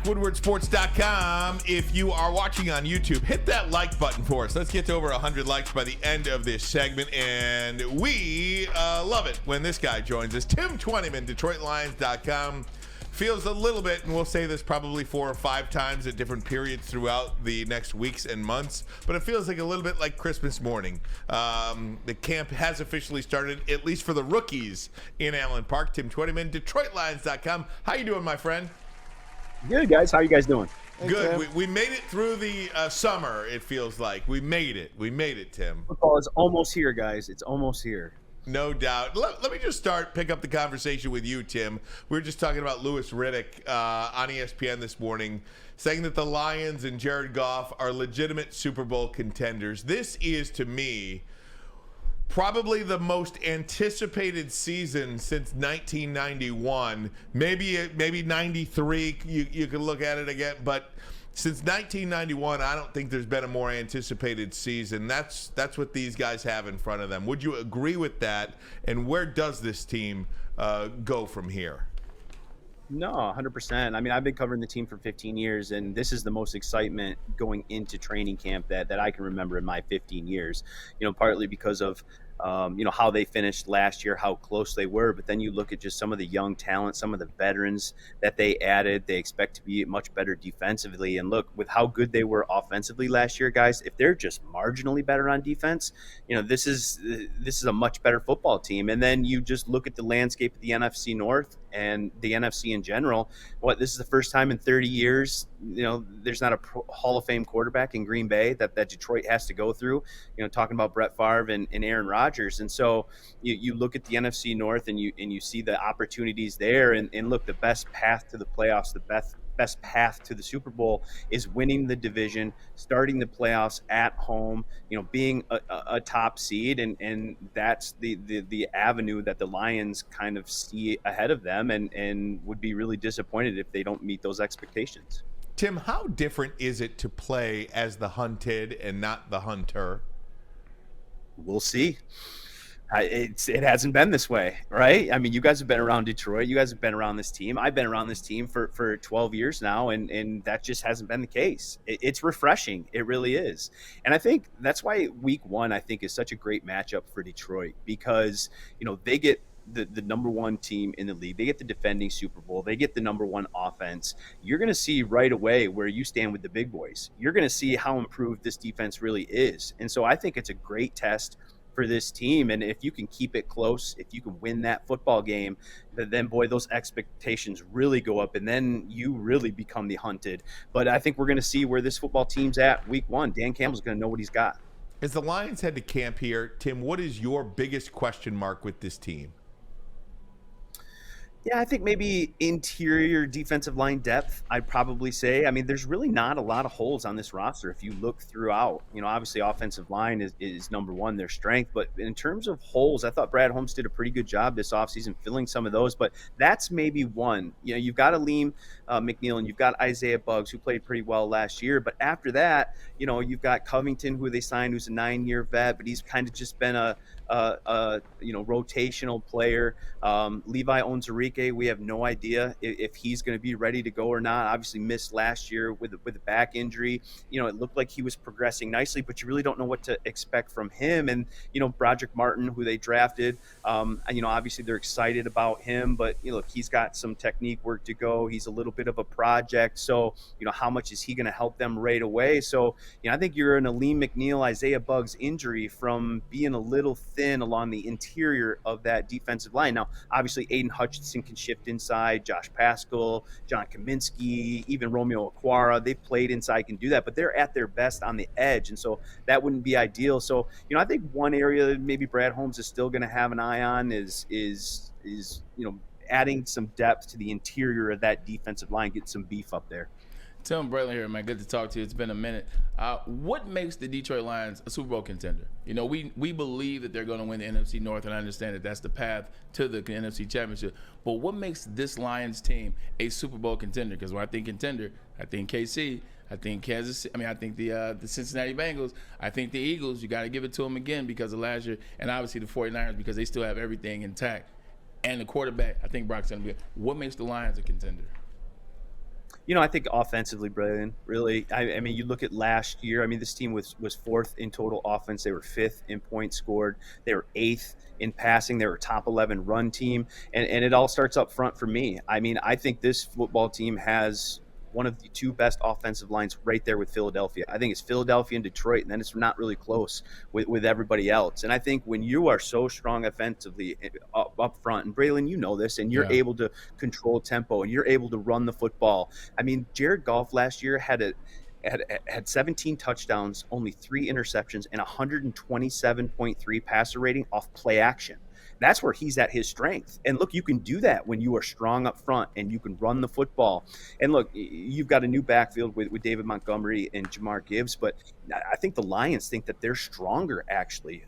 WoodwardSports.com. If you are watching on YouTube, hit that like button for us. Let's get to over 100 likes by the end of this segment, and we love it when this guy joins us. Tim Twentyman, DetroitLions.com. Feels a little bit, and we'll say this probably 4 or 5 times at different periods throughout the next weeks and months, but it feels like a little bit like Christmas morning. The camp has officially started, at least for the rookies in Allen Park. Tim Twentyman, DetroitLions.com. How you doing, my friend? Good, guys. How are you guys doing? Good. We made it through the summer, it feels like. We made it. We made it, Tim. Football is almost here, guys. It's almost here. No doubt. Let me just pick up the conversation with you, Tim. We were just talking about Louis Riddick on ESPN this morning, saying that the Lions and Jared Goff are legitimate Super Bowl contenders. This is, to me, probably the most anticipated season since 1991. Maybe 93, you can look at it again, but since 1991, I don't think there's been a more anticipated season. That's what these guys have in front of them. Would you agree with that? And where does this team go from here? No, 100%. I mean, I've been covering the team for 15 years, and this is the most excitement going into training camp that I can remember in my 15 years. Partly because of how they finished last year, how close they were. But then you look at just some of the young talent, some of the veterans that they added. They expect to be much better defensively. And look, with how good they were offensively last year, guys, if they're just marginally better on defense, this is a much better football team. And then you just look at the landscape of the NFC North and the NFC in general. This is the first time in 30 years, there's not a Hall of Fame quarterback in Green Bay that Detroit has to go through, talking about Brett Favre and Aaron Rodgers. And so you look at the NFC North and you see the opportunities there, and look, the best path to the playoffs, the best path to the Super Bowl is winning the division, starting the playoffs at home, being a top seed, and that's the avenue that the Lions kind of see ahead of them, and would be really disappointed if they don't meet those expectations. Tim, how different is it to play as the hunted and not the hunter? We'll see. It hasn't been this way, right? I mean, you guys have been around Detroit. You guys have been around this team. I've been around this team for 12 years now, and that just hasn't been the case. It's refreshing. It really is. And I think that's why week 1, I think, is such a great matchup for Detroit, because, they get the number 1 team in the league. They get the defending Super Bowl. They get the number 1 offense. You're going to see right away where you stand with the big boys. You're going to see how improved this defense really is. And so I think it's a great test for this team. And if you can keep it close, if you can win that football game, then boy, those expectations really go up, and then you really become the hunted. But I think we're going to see where this football team's at week 1. Dan Campbell's going to know what he's got. As the Lions head to camp here, Tim, what is your biggest question mark with this team? Yeah, I think maybe interior defensive line depth, I'd probably say. I mean, there's really not a lot of holes on this roster if you look throughout. Obviously offensive line is number 1, their strength. But in terms of holes, I thought Brad Holmes did a pretty good job this offseason filling some of those. But that's maybe one. You've got Aleem McNeil, and you've got Isaiah Buggs, who played pretty well last year. But after that, you've got Covington, who they signed, who's a 9-year vet, but he's kind of just been a rotational player. Levi Onwuzurike, we have no idea if he's going to be ready to go or not. Obviously missed last year with a back injury. It looked like he was progressing nicely, but you really don't know what to expect from him. And Broderick Martin, who they drafted, obviously they're excited about him, but look, he's got some technique work to go. He's a little bit of a project, so how much is he going to help them right away? So I think you're an Aleem McNeil, Isaiah Buggs injury from being a little thin along the interior of that defensive line. Now, obviously, Aiden Hutchinson can shift inside, Josh Paschal, John Kaminsky, even Romeo Okwara. They've played inside, can do that, but they're at their best on the edge, and so that wouldn't be ideal. So, I think one area that maybe Brad Holmes is still going to have an eye on is adding some depth to the interior of that defensive line, get some beef up there. Tim Bradley here, man. Good to talk to you. It's been a minute. What makes the Detroit Lions a Super Bowl contender? We believe that they're going to win the NFC North, and I understand that that's the path to the NFC Championship. But what makes this Lions team a Super Bowl contender? Because when I think contender, I think KC, I think Kansas. I think the Cincinnati Bengals. I think the Eagles. You got to give it to them again because of last year, and obviously the 49ers because they still have everything intact. And the quarterback, I think Brock's going to be. What makes the Lions a contender? I think offensively, brilliant. Really, I mean, you look at last year. I mean, this team was fourth in total offense. They were fifth in points scored. They were eighth in passing. They were a top 11 run team, and it all starts up front for me. I mean, I think this football team has one of the two best offensive lines right there with Philadelphia. I think it's Philadelphia and Detroit, and then it's not really close with everybody else. And I think when you are so strong offensively up front, and Braylon, you know this, and you're able to control tempo and you're able to run the football. I mean, Jared Goff last year had 17 touchdowns, only 3 interceptions, and 127.3 passer rating off play action. That's where he's at his strength. And look, you can do that when you are strong up front and you can run the football. And look, you've got a new backfield with David Montgomery and Jamar Gibbs, but I think the Lions think that they're stronger actually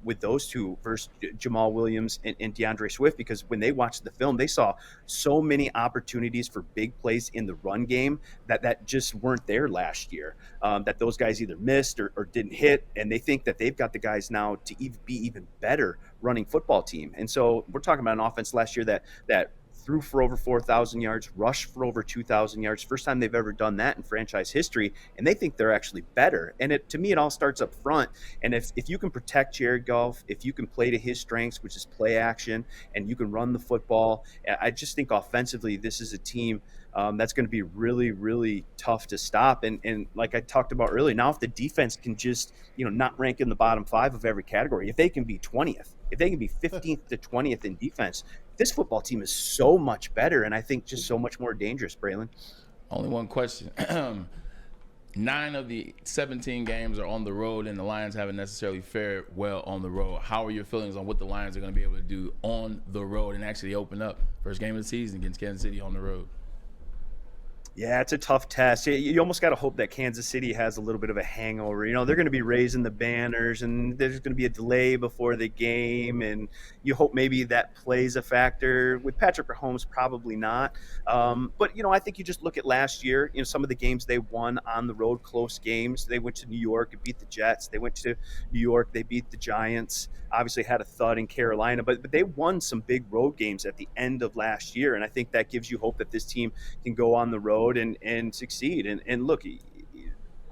with those two versus Jamal Williams and DeAndre Swift, because when they watched the film, they saw so many opportunities for big plays in the run game that just weren't there last year, that those guys either missed or didn't hit. And they think that they've got the guys now to be even better running football team. And so we're talking about an offense last year that threw for over 4,000 yards, rushed for over 2,000 yards. First time they've ever done that in franchise history, and they think they're actually better. And to me, it all starts up front. And if you can protect Jared Goff, if you can play to his strengths, which is play action, and you can run the football, I just think offensively, this is a team that's going to be really, really tough to stop. And like I talked about earlier, now if the defense can just, not rank in the bottom 5 of every category, if they can be 20th, if they can be 15th to 20th in defense, this football team is so much better, and I think just so much more dangerous, Braylon. Only one question. 9 of the 17 games are on the road, and the Lions haven't necessarily fared well on the road. How are your feelings on what the Lions are going to be able to do on the road and actually open up first game of the season against Kansas City on the road? Yeah, it's a tough test. You almost got to hope that Kansas City has a little bit of a hangover. They're going to be raising the banners, and there's going to be a delay before the game, and you hope maybe that plays a factor. With Patrick Mahomes, probably not. But, I think you just look at last year, some of the games they won on the road, close games. They went to New York and beat the Jets. They went to New York. They beat the Giants. Obviously had a thud in Carolina, but they won some big road games at the end of last year, and I think that gives you hope that this team can go on the road and succeed. And look,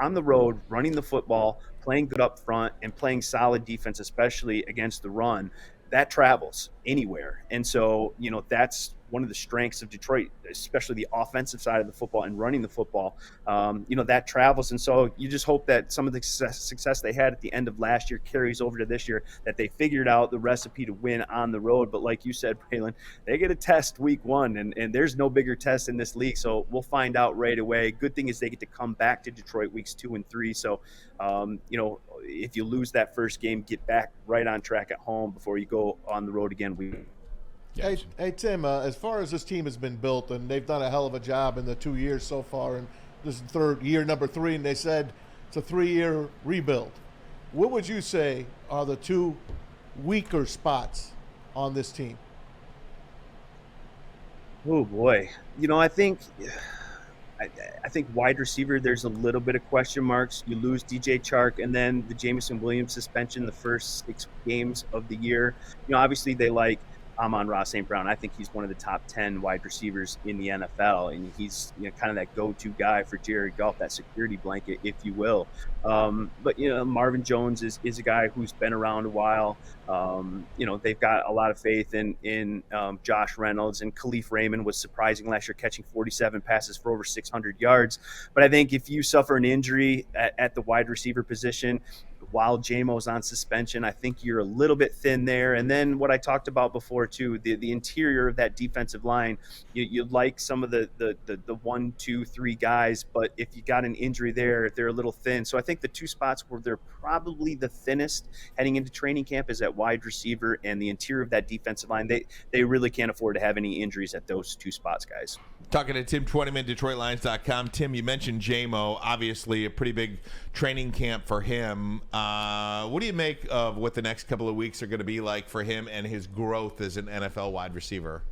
on the road, running the football, playing good up front, and playing solid defense, especially against the run, that travels anywhere. And so, that's one of the strengths of Detroit, especially the offensive side of the football and running the football, that travels. And so you just hope that some of the success they had at the end of last year carries over to this year, that they figured out the recipe to win on the road. But like you said, Braylon, they get a test week 1, and there's no bigger test in this league. So we'll find out right away. Good thing is they get to come back to Detroit weeks 2 and 3. So, if you lose that first game, get back right on track at home before you go on the road again. Hey, Tim, as far as this team has been built, and they've done a hell of a job in the 2 years so far, and this is year number 3, and they said it's a 3-year rebuild. What would you say are the 2 weaker spots on this team? Oh, boy. I think wide receiver, there's a little bit of question marks. You lose DJ Chark, and then the Jameson Williams suspension the first 6 games of the year. Obviously they like Amon-Ra St. Brown. I think he's one of the top 10 wide receivers in the NFL, and he's kind of that go-to guy for Jared Goff, that security blanket, if you will. But Marvin Jones is a guy who's been around a while. They've got a lot of faith in Josh Reynolds, and Khalif Raymond was surprising last year, catching 47 passes for over 600 yards. But I think if you suffer an injury at the wide receiver position while JMO's on suspension, I think you're a little bit thin there. And then what I talked about before too, the interior of that defensive line, you like some of the 1, 2, 3 guys, but if you got an injury there, they're a little thin. So I think the 2 spots where they're probably the thinnest heading into training camp is at wide receiver and the interior of that defensive line. They really can't afford to have any injuries at those 2 spots, guys. Talking to Tim Twentyman, DetroitLions.com. Tim, you mentioned JMO, obviously a pretty big training camp for him. What do you make of what the next couple of weeks are going to be like for him and his growth as an NFL wide receiver?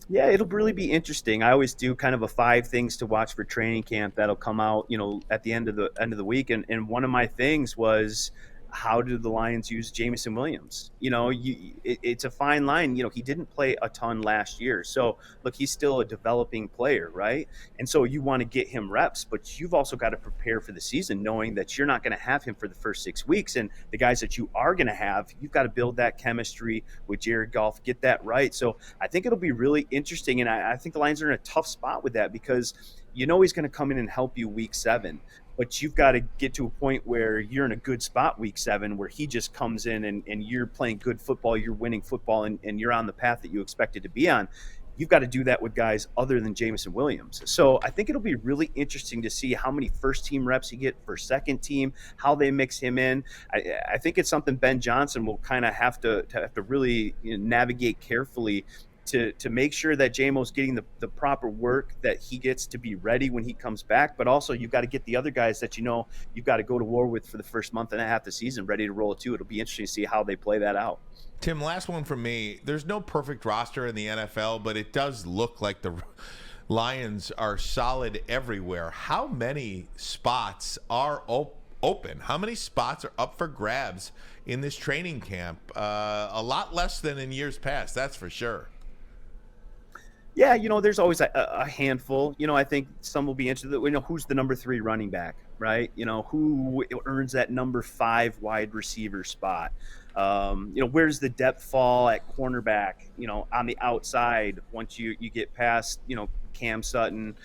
Yeah, it'll really be interesting. I always do kind of a 5 things to watch for training camp that'll come out, at the end of the week. And one of my things was, how do the Lions use Jamison Williams? It's a fine line. He didn't play a ton last year. So, look, he's still a developing player, right? And so you want to get him reps, but you've also got to prepare for the season knowing that you're not going to have him for the first 6 weeks. And the guys that you are going to have, you've got to build that chemistry with Jared Goff, get that right. So I think it'll be really interesting. And I think the Lions are in a tough spot with that because he's going to come in and help you week 7. But you've got to get to a point where you're in a good spot week 7 where he just comes in and you're playing good football, you're winning football, and you're on the path that you expected to be on. You've got to do that with guys other than Jamison Williams. So I think it'll be really interesting to see how many first-team reps he get for second team, how they mix him in. I think it's something Ben Johnson will kind of have to really navigate carefully to make sure that JMO's getting the proper work that he gets to be ready when he comes back. But also you've got to get the other guys that you've got to go to war with for the first month and a half of the season ready to roll it too. It'll be interesting to see how they play that out. Tim, last one from me. There's no perfect roster in the NFL, but it does look like the Lions are solid everywhere. How many spots are open? How many spots are up for grabs in this training camp? A lot less than in years past, that's for sure. Yeah, there's always a handful. I think some will be interested. Who's the number 3 running back, right? Who earns that number 5 wide receiver spot? Where's the depth fall at cornerback? On the outside once you get past Cam Sutton,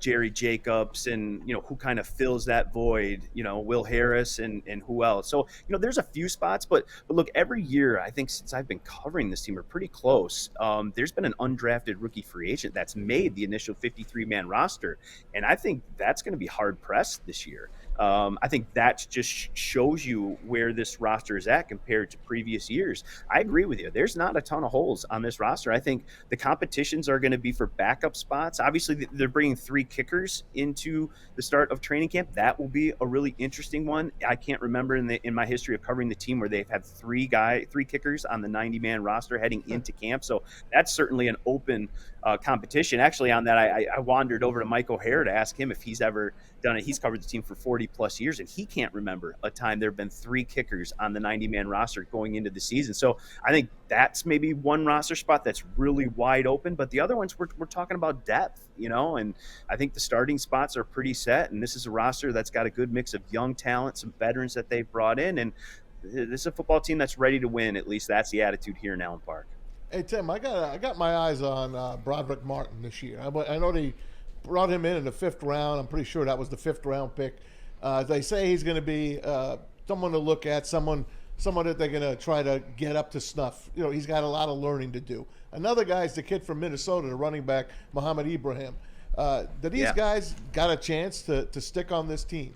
Jerry Jacobs, and who kind of fills that void, Will Harris and who else. So there's a few spots, but look, every year I think since I've been covering this team, we're pretty close. There's been an undrafted rookie free agent that's made the initial 53-man roster, and I think that's going to be hard pressed this year. I think that just shows you where this roster is at compared to previous years. I agree with you. There's not a ton of holes on this roster. I think the competitions are going to be for backup spots. Obviously, they're bringing 3 kickers into the start of training camp. That will be a really interesting one. I can't remember in my history of covering the team where they've had 3 kickers on the 90-man roster heading into camp. So that's certainly an open competition. Actually, on that, I wandered over to Mike O'Hare to ask him if he's ever done it. He's covered the team for 40 plus years, and he can't remember a time there have been 3 kickers on the 90-man roster going into the season. So I think that's maybe one roster spot that's really wide open, but the other ones we're talking about depth, and I think the starting spots are pretty set, and this is a roster that's got a good mix of young talent, some veterans that they've brought in, and this is a football team that's ready to win. At least that's the attitude here in Allen Park. Hey Tim, I got my eyes on Broderick Martin this year. I know they brought him in the 5th round. I'm pretty sure that was the 5th round pick. They say he's going to be someone to look at, someone that they're going to try to get up to snuff. He's got a lot of learning to do. Another guy's the kid from Minnesota, the running back, Mohamed Ibrahim. Do these guys got a chance to stick on this team?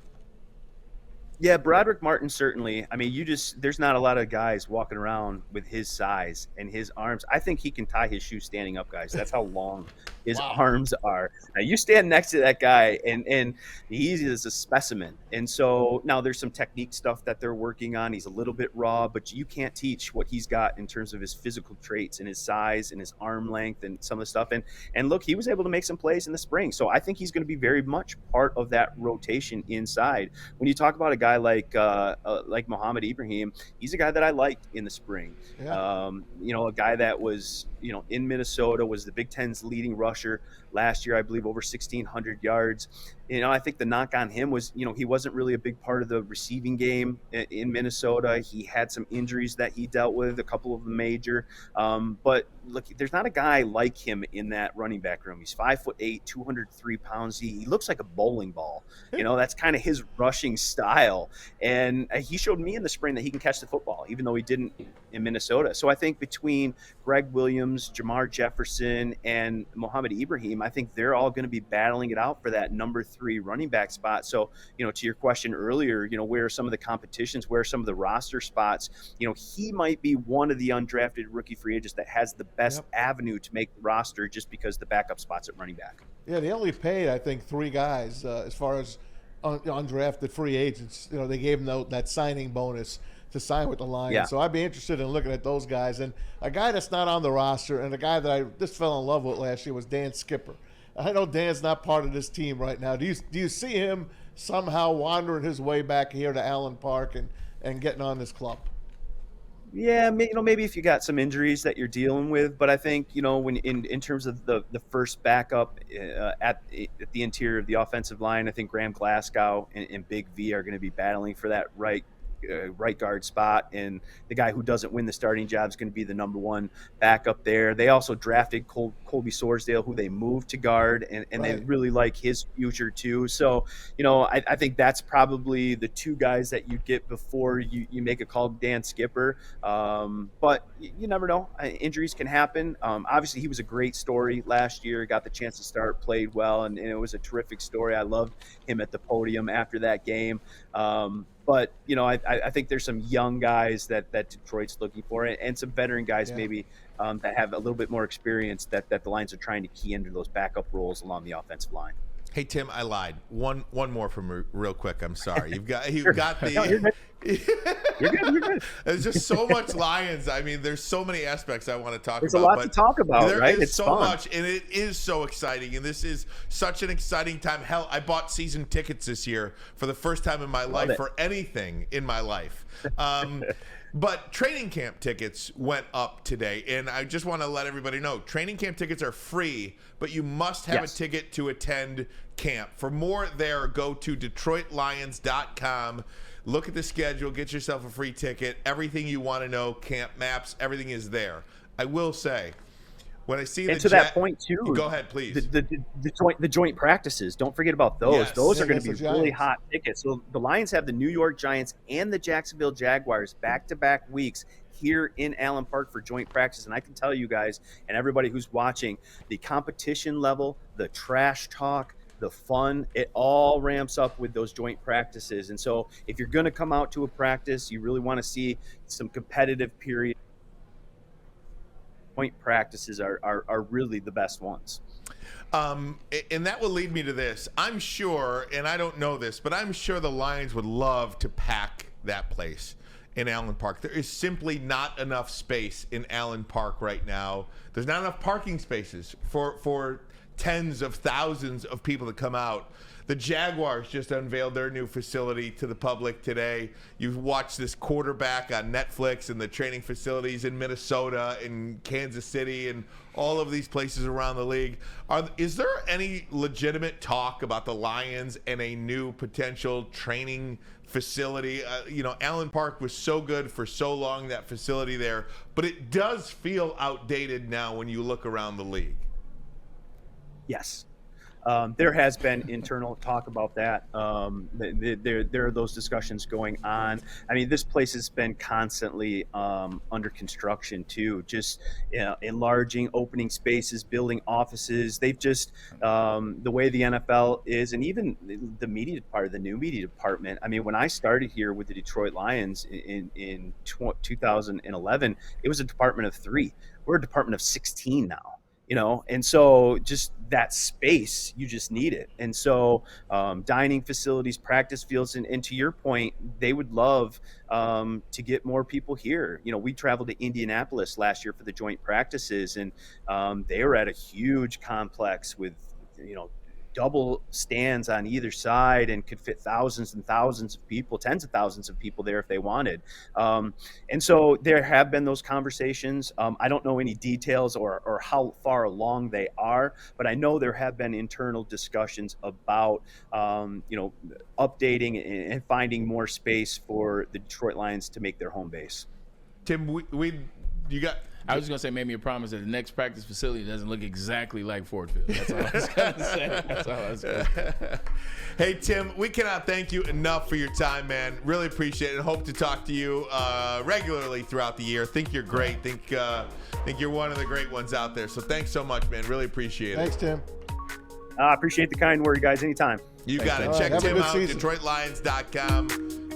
Yeah, Broderick Martin, certainly. I mean, there's not a lot of guys walking around with his size and his arms. I think he can tie his shoes standing up, guys. That's how long his arms are. Now, you stand next to that guy, and he is a specimen. And so now there's some technique stuff that they're working on. He's a little bit raw, but you can't teach what he's got in terms of his physical traits and his size and his arm length and some of the stuff. And look, he was able to make some plays in the spring. So I think he's going to be very much part of that rotation inside. When you talk about a guy like Mohamed Ibrahim, he's a guy that I liked in the spring. Yeah. A guy that was, in Minnesota, was the Big Ten's leading rusher last year, I believe, over 1,600 yards. I think the knock on him was, he wasn't really a big part of the receiving game in Minnesota. He had some injuries that he dealt with, a couple of them major. But look, there's not a guy like him in that running back room. He's 5'8", 203 pounds. He looks like a bowling ball. That's kind of his rushing style. And he showed me in the spring that he can catch the football, even though he didn't in Minnesota. So I think between Greg Williams, Jamar Jefferson, and Mohamed Ibrahim, I think they're all going to be battling it out for that number 3 running back spot. So, to your question earlier, where are some of the competitions, where are some of the roster spots? He might be one of the undrafted rookie free agents that has the best avenue to make the roster just because the backup spots at running back. Yeah, they only paid, I think, 3 guys as far as undrafted free agents. They gave them that signing bonus to sign with the Lions. Yeah. So I'd be interested in looking at those guys. And a guy that's not on the roster and a guy that I just fell in love with last year was Dan Skipper. I know Dan's not part of this team right now. Do you see him somehow wandering his way back here to Allen Park and and getting on this club? Yeah, maybe if you got some injuries that you're dealing with, but I think when in terms of the first backup at the interior of the offensive line, I think Graham Glasgow and Big V are going to be battling for that right guard spot, and the guy who doesn't win the starting job is going to be the number one backup there. They also drafted Colby Sorsdale, who they moved to guard, and they really like his future too. So, I think that's probably the two guys that you get before you make a call to Dan Skipper. But you never know. Injuries can happen. Obviously, he was a great story last year, got the chance to start, played well, and it was a terrific story. I loved him at the podium after that game. But, I think there's some young guys that Detroit's looking for, and some veteran guys maybe that have a little bit more experience that the Lions are trying to key into those backup roles along the offensive line. Hey, Tim, I lied. One more from real quick. I'm sorry. You've got the. No, you're good. You're good. There's just so much Lions. I mean, there's so many aspects I want to talk There's about. There's a lot to talk about, right? There is it's so fun. much, and it is so exciting. And this is such an exciting time. Hell, I bought season tickets this year for the first time in my life for anything in my life. But training camp tickets went up today, and I just want to let everybody know, training camp tickets are free, but you must have a ticket to attend camp. For more there, go to DetroitLions.com. Look at the schedule, get yourself a free ticket. Everything you want to know, camp maps, everything is there. I will say, when I see that point too, go ahead, please. The joint practices. Don't forget about those. Yes. Those are going to be Giants. really hot tickets. So the Lions have the New York Giants and the Jacksonville Jaguars back-to-back weeks here in Allen Park for joint practice. And I can tell you guys and everybody who's watching, the competition level, the trash talk, the fun, it all ramps up with those joint practices. And so if you're going to come out to a practice, you really want to see some competitive period. Joint practices are really the best ones. And that will lead me to this. I'm sure, and I don't know this, but I'm sure the Lions would love to pack that place in Allen Park. There is simply not enough space in Allen Park right now. There's not enough parking spaces for tens of thousands of people to come out. The Jaguars just unveiled their new facility to the public today. You've watched this quarterback on Netflix and the training facilities in Minnesota and Kansas City and all of these places around the league. Is there any legitimate talk about the Lions and a new potential training facility? Allen Park was so good for so long, that facility there, but it does feel outdated now when you look around the league. Yes. There has been internal talk about that. There are those discussions going on. I mean, this place has been constantly under construction too, just enlarging, opening spaces, building offices. They've just, the way the NFL is, and even the media part, the new media department. I mean, when I started here with the Detroit Lions in 2011, it was a department of 3. We're a department of 16 now. And so just that space, you just need it. And so dining facilities, practice fields, and to your point, they would love to get more people here. We traveled to Indianapolis last year for the joint practices, and they were at a huge complex with, double stands on either side and could fit thousands and thousands of people, tens of thousands of people there if they wanted. And so there have been those conversations. I don't know any details or how far along they are, but I know there have been internal discussions about, updating and finding more space for the Detroit Lions to make their home base. Tim, I was just going to say, make me a promise that the next practice facility doesn't look exactly like Ford Field. That's all I was going to say. That's all I was going to say. Hey, Tim, we cannot thank you enough for your time, man. Really appreciate it, and hope to talk to you regularly throughout the year. Think you're great. Think you're one of the great ones out there. So thanks so much, man. Really appreciate it. Thanks, Tim. I appreciate the kind word, guys. Anytime. You got it. All Check right, have a Tim good out, season. DetroitLions.com.